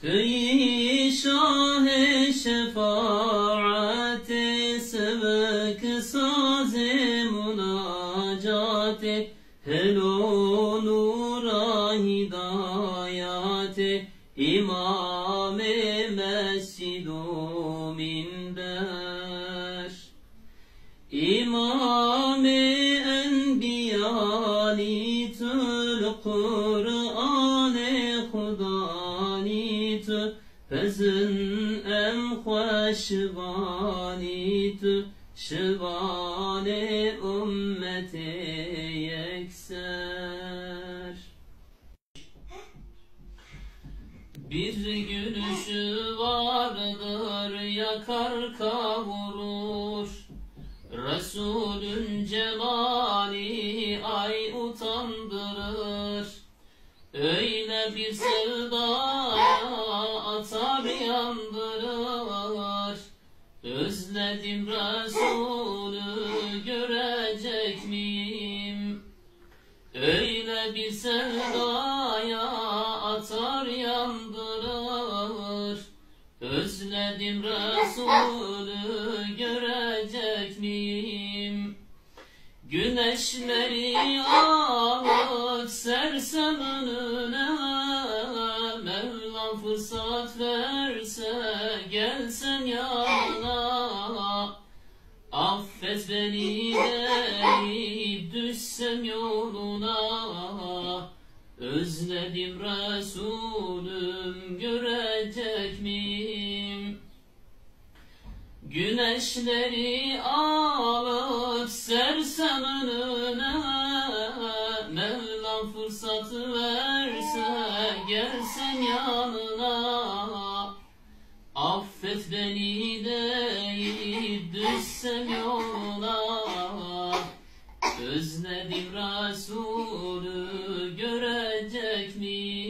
Tüy şah-ı şefaat-i sevk saz-ı münacat-i hello nura hidayat-i İmam-ı mescid-u minber İmam-ı enbiya-li tül Kur'an-ı Huda-li tü Pezin em khoşbani tü şivan-ı ümmet-i yekser. Bir gülüşü vardır yakar kavurur, Resulün cemali ay utandırır. Öyle bir sevdaya atar yandırır. Özledim Resulü görecek miyim? Öyle bir sevdaya atar yandırır. Özledim Resulü görecek miyim? Güneşleri alıp sersem önüne, Mevlam fırsat verse gelsen yanına. Affet beni deyip düşsem yoluna, özledim Resulüm görecek miyim? Güneşleri alıp sersem önüne, Mevlam fırsatı verse gelsen yanına. Affet beni deyip düşsem yoluna, özledim Resulü görecek miyim?